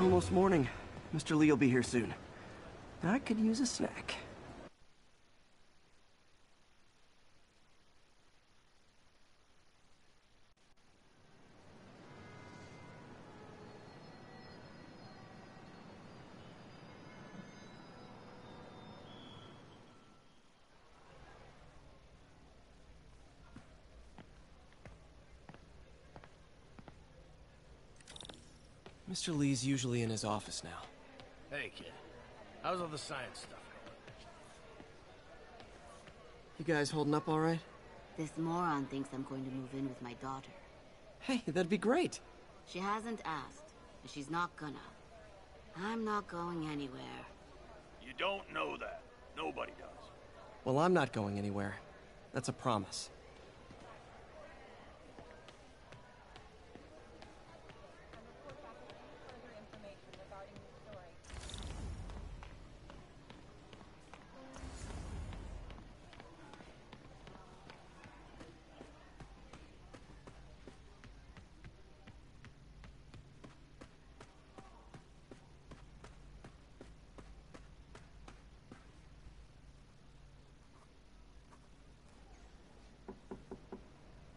Almost morning. Mr. Lee will be here soon. I could use a snack. Mr. Lee's usually in his office now. Hey, kid. How's all the science stuff going? You guys holding up all right? This moron thinks I'm going to move in with my daughter. Hey, that'd be great. She hasn't asked, and she's not gonna. I'm not going anywhere. You don't know that. Nobody does. Well, I'm not going anywhere. That's a promise.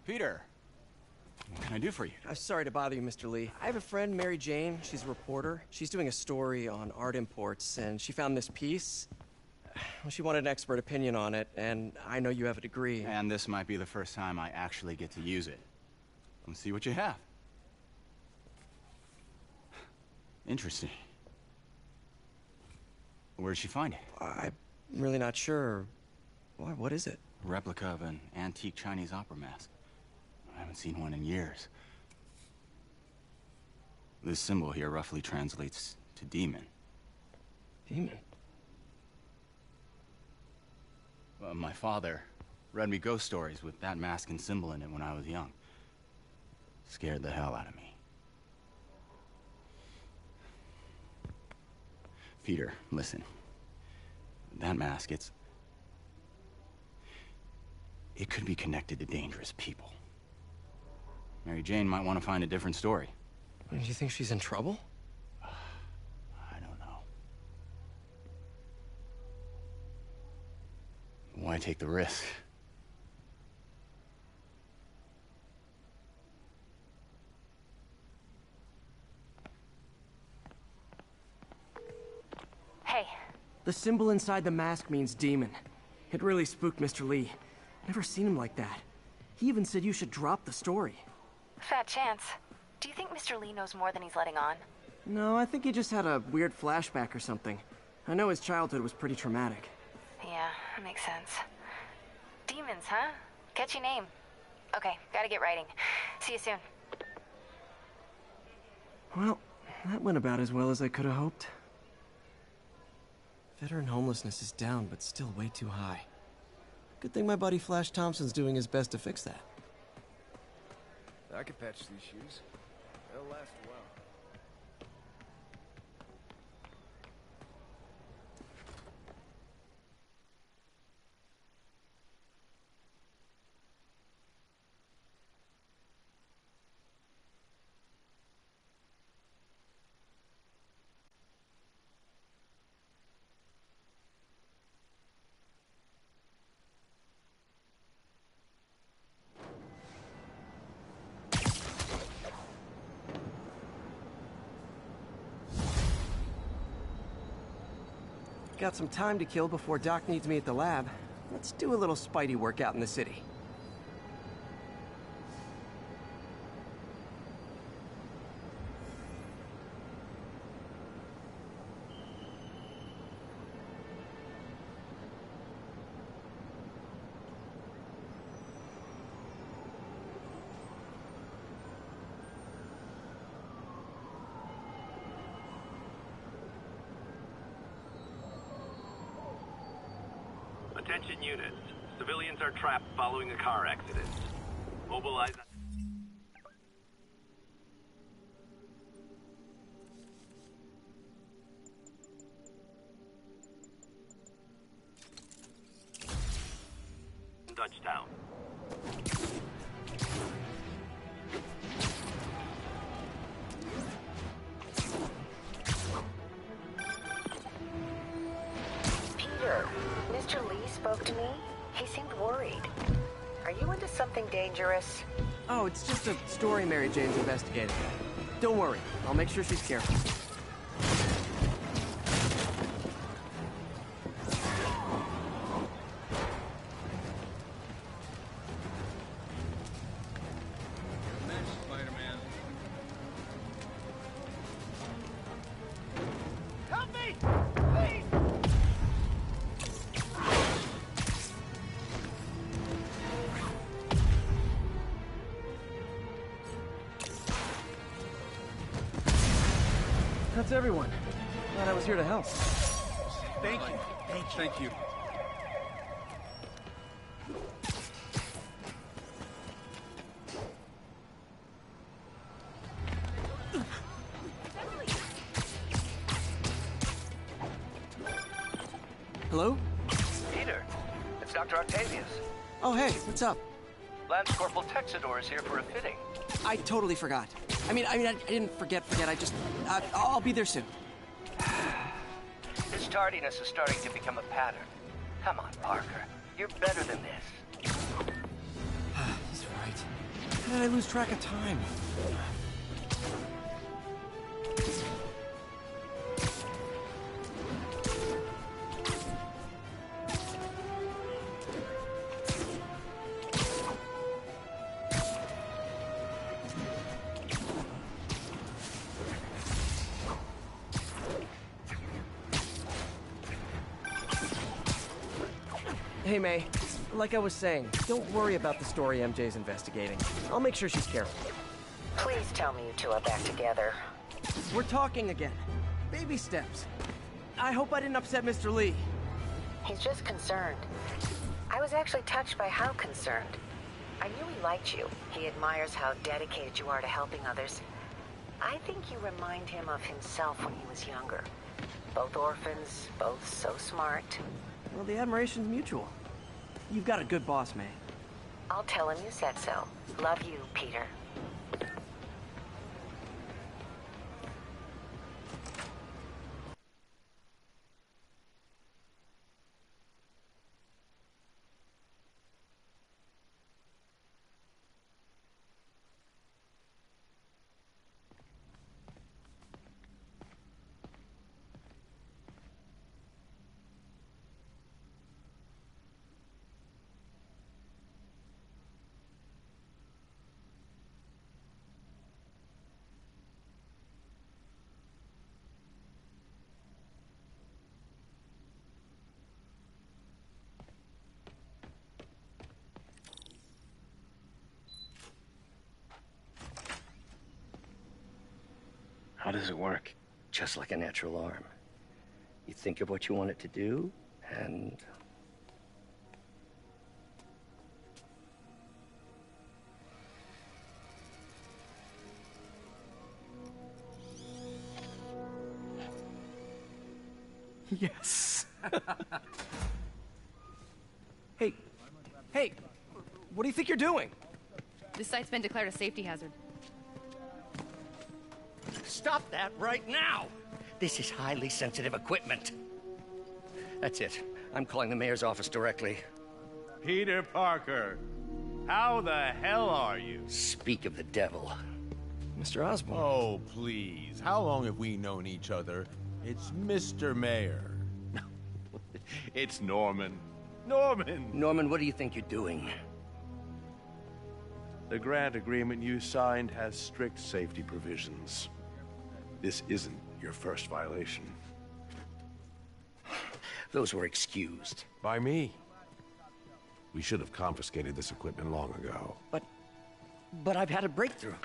Peter, what can I do for you? Sorry to bother you, Mr. Lee. I have a friend, Mary Jane. She's a reporter. She's doing a story on art imports, and she found this piece. Well, she wanted an expert opinion on it, and I know you have a degree. And this might be the first time I actually get to use it. Let's see what you have. Interesting. Where'd she find it? I'm really not sure. What is it? A replica of an antique Chinese opera mask. I haven't seen one in years. This symbol here roughly translates to demon. Demon? My father read me ghost stories with that mask and symbol in it when I was young. Scared the hell out of me. Peter, listen. That mask, it could be connected to dangerous people. Mary Jane might want to find a different story. Do you think she's in trouble? I don't know. Why take the risk? Hey. The symbol inside the mask means demon. It really spooked Mr. Lee. Never seen him like that. He even said you should drop the story. Fat chance. Do you think Mr. Lee knows more than he's letting on? No, I think he just had a weird flashback or something. I know his childhood was pretty traumatic. Yeah, makes sense. Demons, huh? Catchy name. Okay, gotta get writing. See you soon. Well, that went about as well as I could have hoped. Veteran homelessness is down, but still way too high. Good thing my buddy Flash Thompson's doing his best to fix that. I could patch these shoes. They'll last a while. Got some time to kill before Doc needs me at the lab. Let's do a little Spidey workout in the city. Attention units. Civilians are trapped following a car accident. Mobilize... Touchdown. it's just a story Mary Jane's investigating. Don't worry, I'll make sure she's careful. Spider-Man. Help me! Please! That's everyone. Glad I was here to help. Thank you. Thank you. Hello? Peter, it's Dr. Octavius. Oh, hey, what's up? Lance Corporal Texador is here for a fitting. I totally forgot. I didn't forget. I'll be there soon. This tardiness is starting to become a pattern. Come on, Parker. You're better than this. He's right. How did I lose track of time? Hey, May. Like I was saying, don't worry about the story MJ's investigating. I'll make sure she's careful. Please tell me you two are back together. We're talking again. Baby steps. I hope I didn't upset Mr. Lee. He's just concerned. I was actually touched by how concerned. I knew he liked you. He admires how dedicated you are to helping others. I think you remind him of himself when he was younger. Both orphans, both so smart. Well, the admiration's mutual. You've got a good boss, May. I'll tell him you said so. Love you, Peter. How does it work? Just like a natural arm. You think of what you want it to do, and... Yes. Hey, what do you think you're doing? This site's been declared a safety hazard. Stop that right now! This is highly sensitive equipment. That's it. I'm calling the mayor's office directly. Peter Parker, how the hell are you? Speak of the devil. Mr. Osborn. Oh, please. How long have we known each other? It's Mr. Mayor. It's Norman. Norman! Norman, what do you think you're doing? The grant agreement you signed has strict safety provisions. This isn't your first violation. Those were excused. By me. We should have confiscated this equipment long ago. But I've had a breakthrough.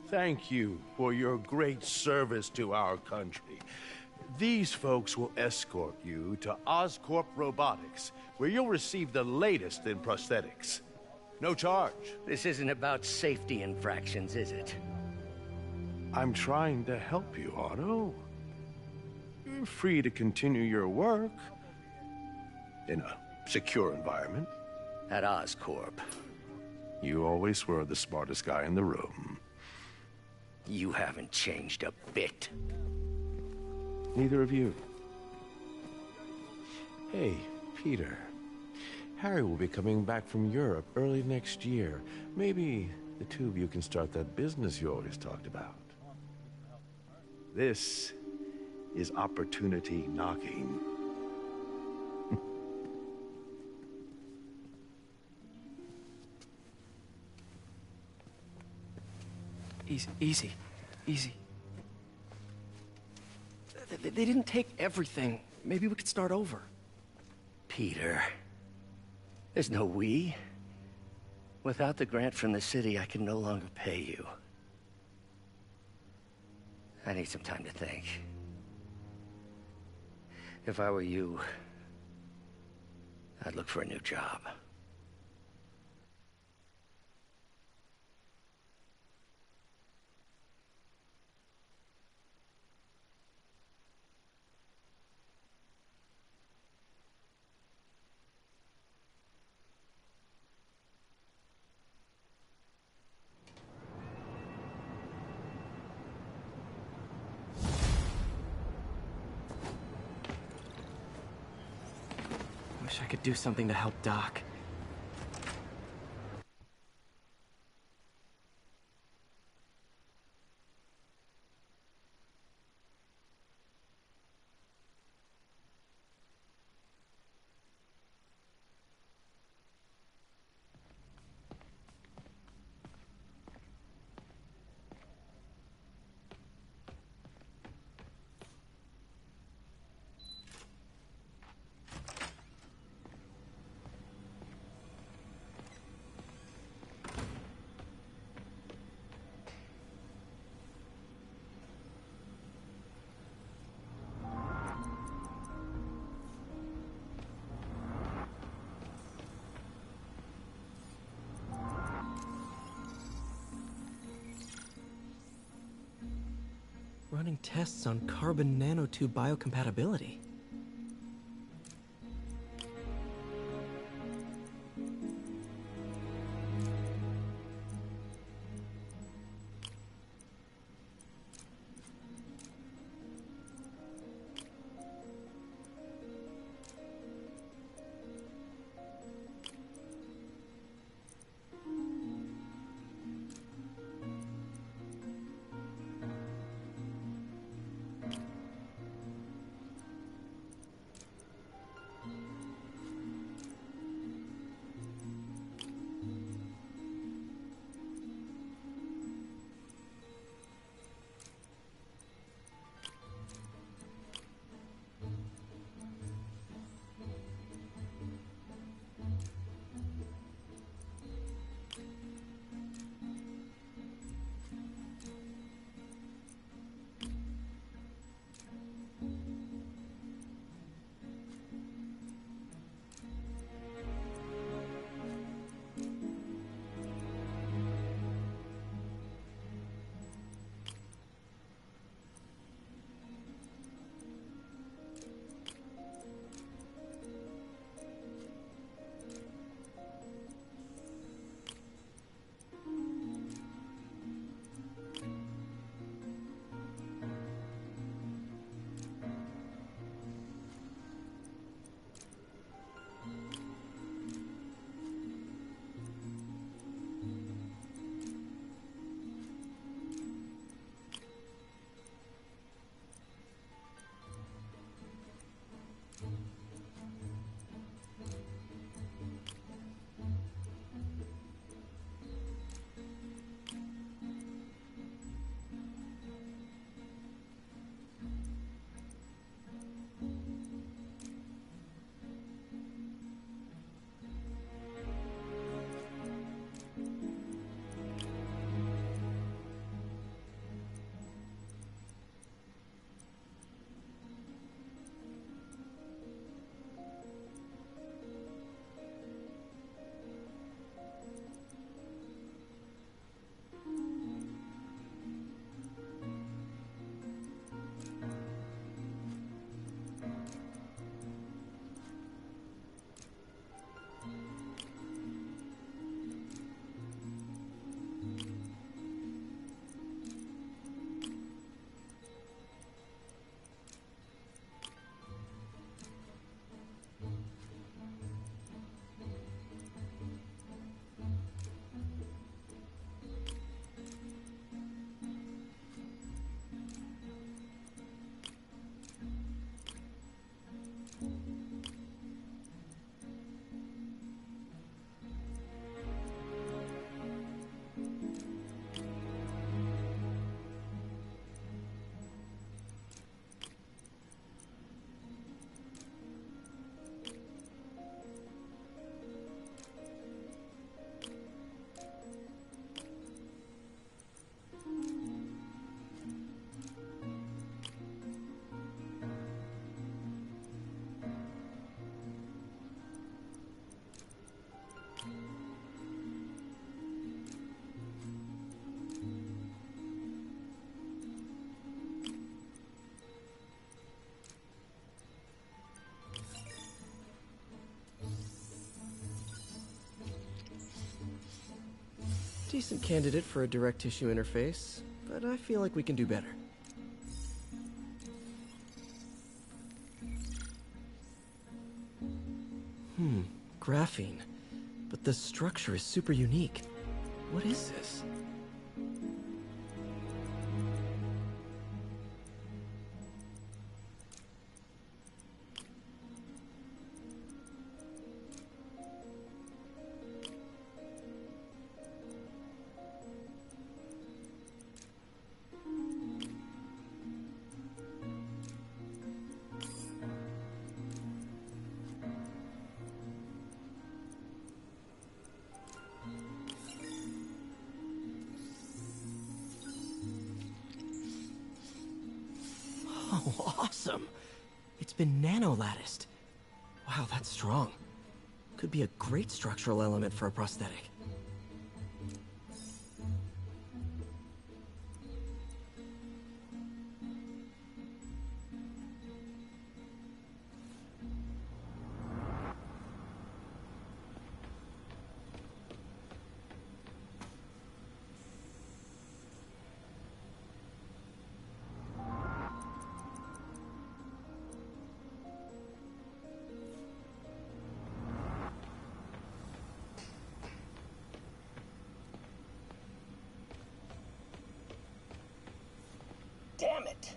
Thank you for your great service to our country. These folks will escort you to Oscorp Robotics, where you'll receive the latest in prosthetics. No charge. This isn't about safety infractions, is it? I'm trying to help you, Otto. You're free to continue your work in a secure environment. At Oscorp. You always were the smartest guy in the room. You haven't changed a bit. Neither of you. Hey, Peter. Harry will be coming back from Europe early next year. Maybe the two of you can start that business you always talked about. This is opportunity knocking. Easy. They didn't take everything. Maybe we could start over. Peter, there's no we. Without the grant from the city, I can no longer pay you. I need some time to think. If I were you, I'd look for a new job. Wish I could do something to help Doc. Running tests on carbon nanotube biocompatibility. Decent candidate for a direct tissue interface, but I feel like we can do better. Graphene. But the structure is super unique. What is this? Oh, awesome! It's been nano-latticed. Wow, that's strong. Could be a great structural element for a prosthetic. Damn it!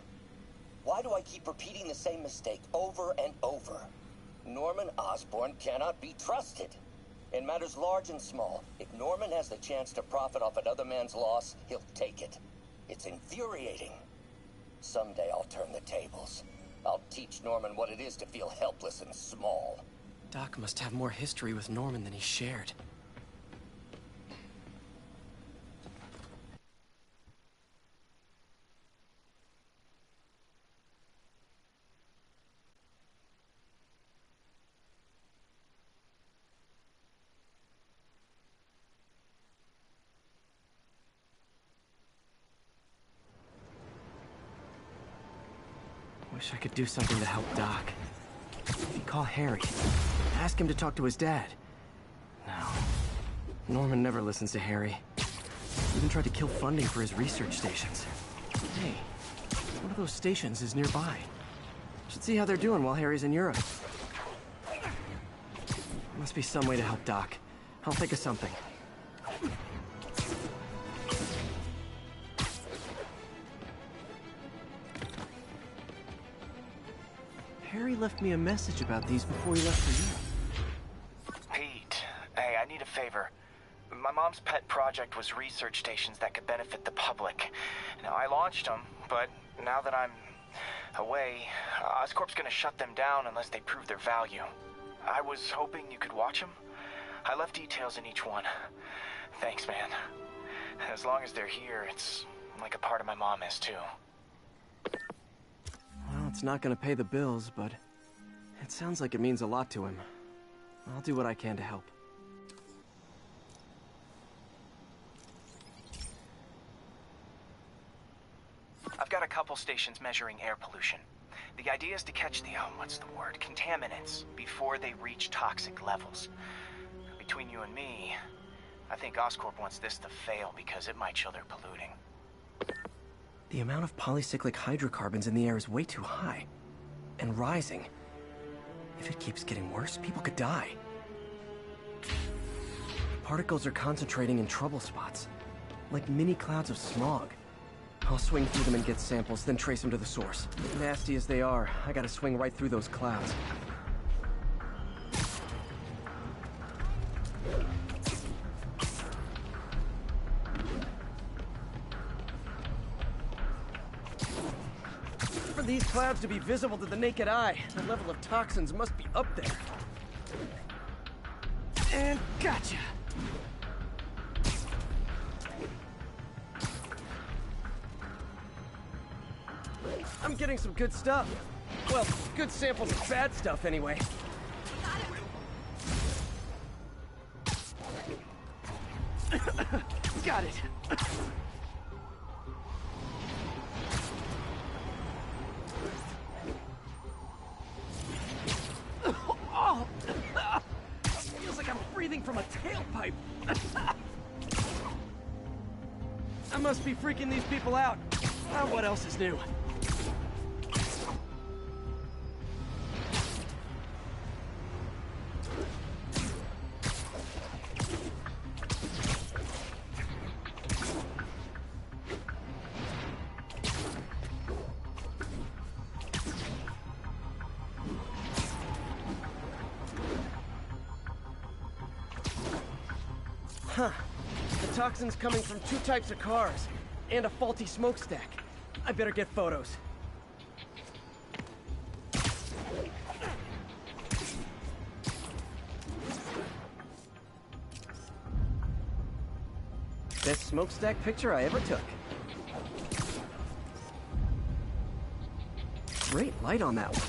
Why do I keep repeating the same mistake over and over? Norman Osborn cannot be trusted. In matters large and small, if Norman has the chance to profit off another man's loss, he'll take it. It's infuriating. Someday I'll turn the tables. I'll teach Norman what it is to feel helpless and small. Doc must have more history with Norman than he shared. Wish I could do something to help Doc. Maybe call Harry. Ask him to talk to his dad. No. Norman never listens to Harry. Even tried to kill funding for his research stations. Hey, one of those stations is nearby. Should see how they're doing while Harry's in Europe. Must be some way to help Doc. I'll think of something. Harry left me a message about these before he left for you. Pete, hey, I need a favor. My mom's pet project was research stations that could benefit the public. Now, I launched them, but now that I'm away, Oscorp's gonna shut them down unless they prove their value. I was hoping you could watch them. I left details in each one. Thanks, man. As long as they're here, it's like a part of my mom is, too. Well, it's not gonna pay the bills, but it sounds like it means a lot to him. I'll do what I can to help. I've got a couple stations measuring air pollution. The idea is to catch the, contaminants before they reach toxic levels. Between you and me, I think Oscorp wants this to fail because it might show they're polluting. The amount of polycyclic hydrocarbons in the air is way too high. And rising. If it keeps getting worse, people could die. Particles are concentrating in trouble spots. Like mini clouds of smog. I'll swing through them and get samples, then trace them to the source. Nasty as they are, I gotta swing right through those clouds. For these clouds to be visible to the naked eye, the level of toxins must be up there. And gotcha! I'm getting some good stuff. Well, good samples of bad stuff, anyway. Got it. Oh! Feels like I'm breathing from a tailpipe. I must be freaking these people out. What else is new? Huh. The toxin's coming from 2 types of cars, and a faulty smokestack. I better get photos. Best smokestack picture I ever took. Great light on that one.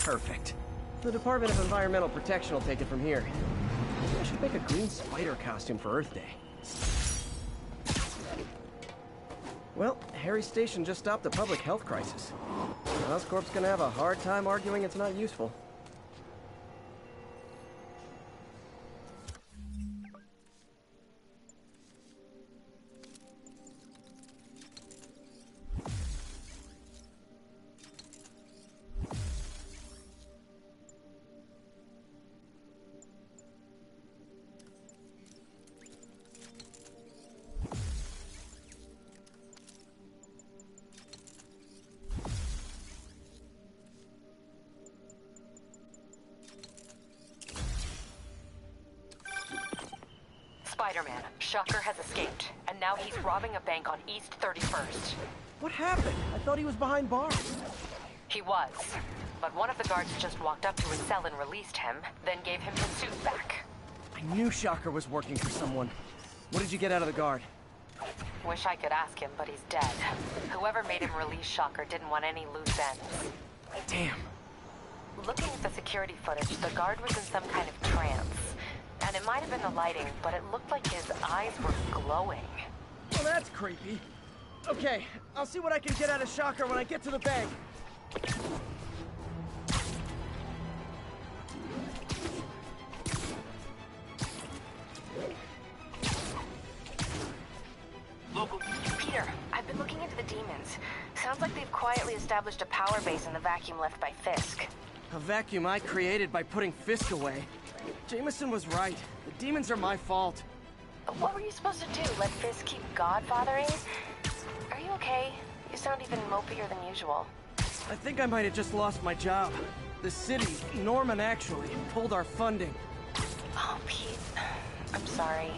Perfect. The Department of Environmental Protection will take it from here. Maybe I should make a green spider costume for Earth Day. Well, Harry's station just stopped a public health crisis. Oscorp's gonna have a hard time arguing it's not useful. Spider-Man, Shocker has escaped, and now he's robbing a bank on East 31st. What happened? I thought he was behind bars. He was, but one of the guards just walked up to his cell and released him, then gave him his suit back. I knew Shocker was working for someone. What did you get out of the guard? Wish I could ask him, but he's dead. Whoever made him release Shocker didn't want any loose ends. Damn. Looking at the security footage, the guard was in some kind of trance. And it might have been the lighting, but it looked like his eyes were glowing. Well, that's creepy. Okay, I'll see what I can get out of Shocker when I get to the bank. Local. Peter, I've been looking into the demons. Sounds like they've quietly established a power base in the vacuum left by Fisk. A vacuum I created by putting Fisk away. Jameson was right. The demons are my fault. What were you supposed to do? Let Fisk keep godfathering? Are you okay? You sound even mopier than usual. I think I might have just lost my job. The city, Norman actually, pulled our funding. Oh, Pete. I'm sorry.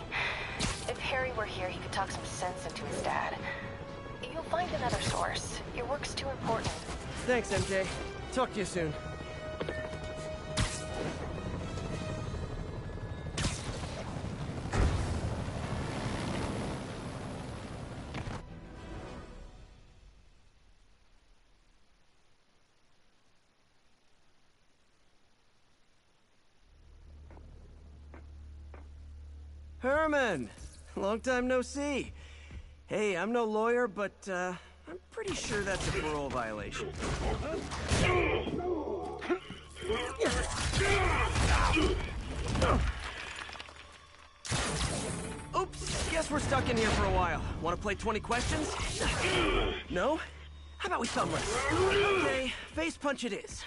If Harry were here, he could talk some sense into his dad. You'll find another source. Your work's too important. Thanks, MJ. Talk to you soon. Herman! Long time no see. Hey, I'm no lawyer, but, I'm pretty sure that's a parole violation. Oops, guess we're stuck in here for a while. Want to play 20 questions? No? How about we thumb wrestle? Okay, face punch it is.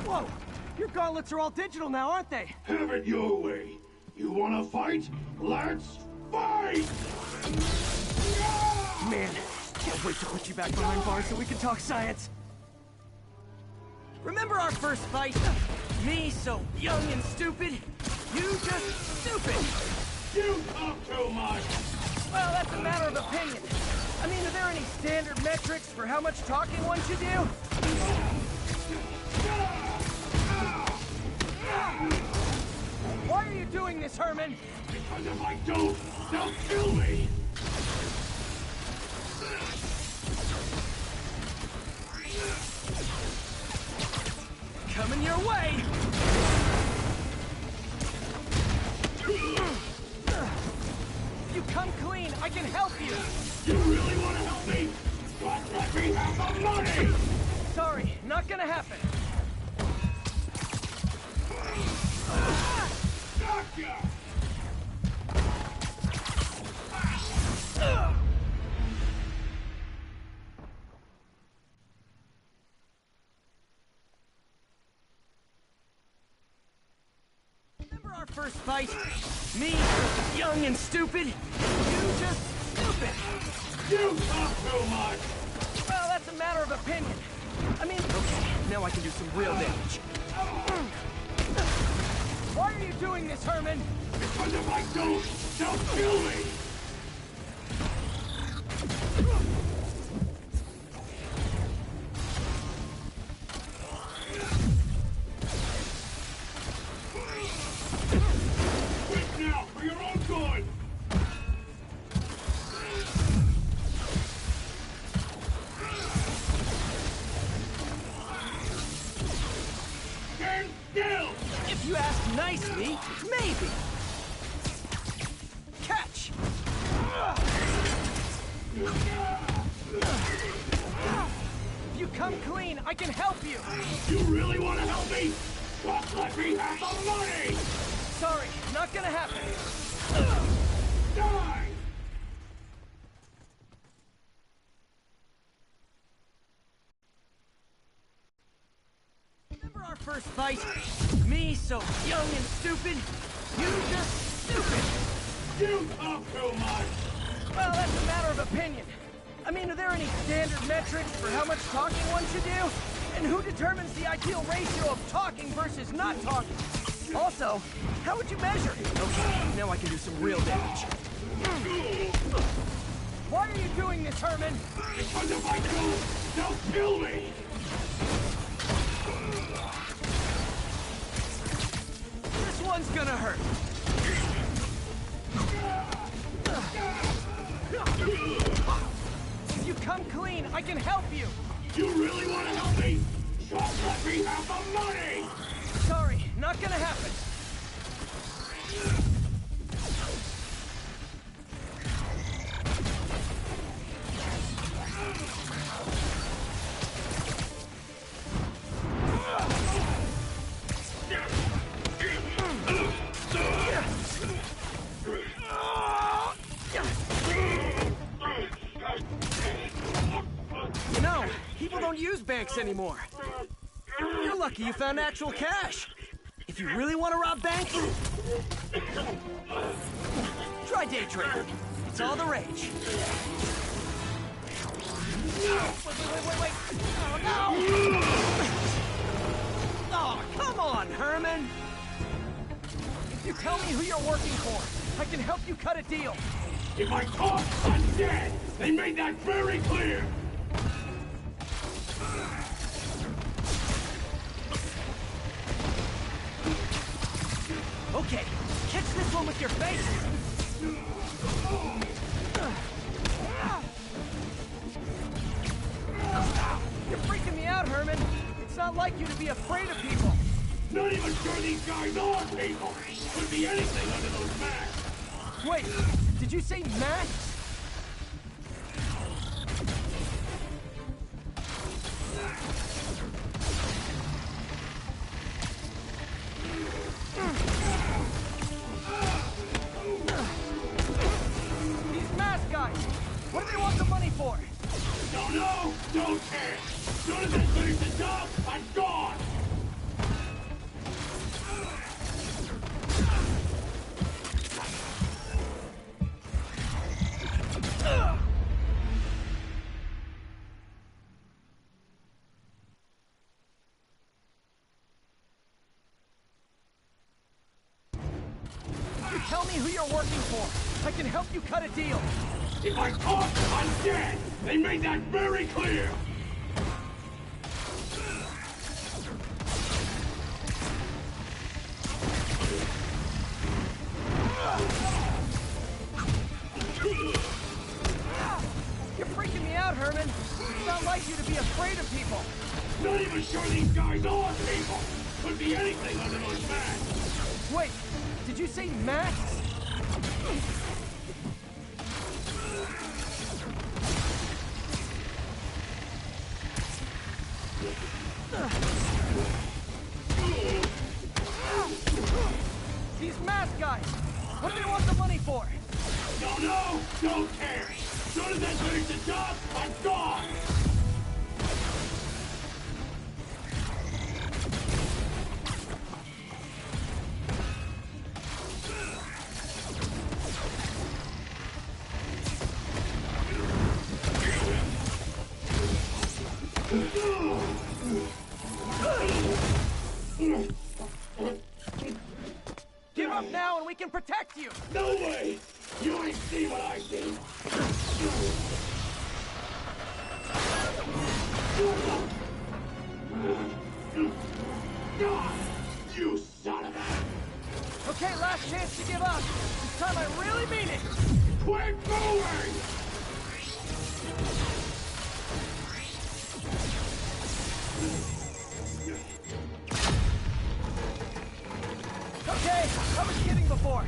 Whoa! Your gauntlets are all digital now, aren't they? Have it your way. You wanna fight? Let's fight! Man, can't wait to put you back behind bars so we can talk science. Remember our first fight? Me so young and stupid. You just stupid. You talk too much. Well, that's a matter of opinion. I mean, are there any standard metrics for how much talking one should do? Why are you doing this, Herman? Because if I don't, they'll kill me! Coming your way! If you come clean, I can help you! You really want to help me? But let me have the money! Sorry, gonna happen! Gotcha! Remember our first fight? Me, young and stupid. You just stupid. You talk too much! Well, that's a matter of opinion. I mean, okay, now I can do some real damage. Why are you doing this, Herman? Because if I don't, they'll kill me! Quit now, for your own good! Stand still! If you ask nicely, maybe. Catch! If you come clean, I can help you. You really want to help me? Just let me have the money! Sorry, not gonna happen. Die! Remember our first fight? Me, so young and stupid. You just stupid. You talk too much! Well, that's a matter of opinion. I mean, are there any standard metrics for how much talking one should do? And who determines the ideal ratio of talking versus not talking? Also, how would you measure it? Okay, now I can do some real damage. Why are you doing this, Herman? Because if I don't, they'll kill me! This one's gonna hurt. If you come clean, I can help you. You really want to help me? Just let me have the money! Sorry, not gonna happen. You know, people don't use banks anymore. You're lucky you found actual cash. If you really want to rob banks, try day trading. It's all the rage. Wait. Oh, no! Oh, come on, Herman! If you tell me who you're working for, I can help you cut a deal. If I talk, I'm dead! They made that very clear! Okay, catch this one with your face! You're freaking me out, Herman. It's not like you to be afraid of people. Not even sure these guys are people! Could be anything under those masks! Wait, did you say masks? These mask guys, what do they want the money for? Don't know, don't care! As soon as I finish the job, I'm gone! You tell me who you're working for. I can help you cut a deal. If I talk, I'm dead! They made that very clear! You're freaking me out, Herman. It's not like you to be afraid of people. Not even sure these guys are people! Could be anything under those masks! Wait, did you say masks? These mask guys! What do they want the money for? Don't know, don't care. As soon as I finish the job, I'm gone. Give up now and we can protect you! No way! You ain't see what I see! You son of a... Okay, last chance to give up. This time I really mean it! Quit moving! Okay, I was kidding before.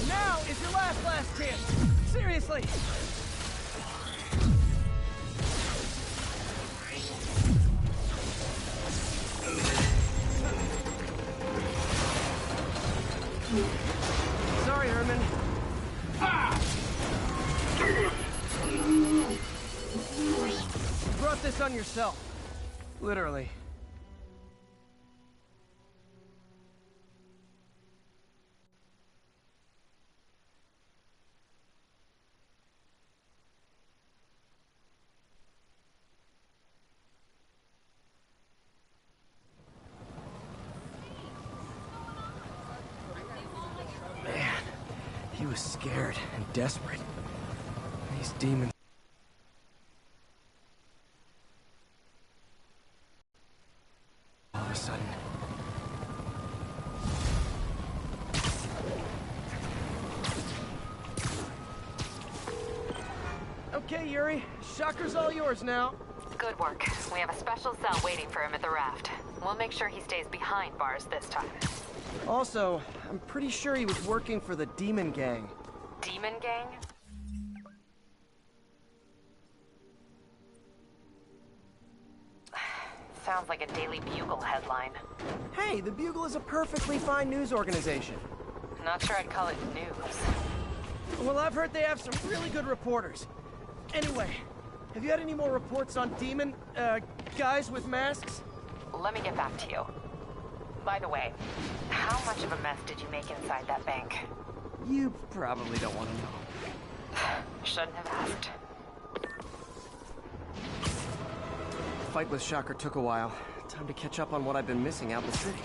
Now is your last chance. Seriously. Sorry, Herman. You brought this on yourself. Literally. Man, he was scared and desperate. These demons... all of a sudden... Okay, Yuri. Shocker's all yours now. Good work. We have a special cell waiting for him at the raft. We'll make sure he stays behind bars this time. Also, I'm pretty sure he was working for the Demon Gang. Demon Gang? Sounds like a Daily Bugle headline. Hey, the Bugle is a perfectly fine news organization. Not sure I'd call it news. Well, I've heard they have some really good reporters. Anyway, have you had any more reports on demon, guys with masks? Let me get back to you. By the way, how much of a mess did you make inside that bank? You probably don't want to know. Shouldn't have asked. The fight with Shocker took a while. Time to catch up on what I've been missing out in the city.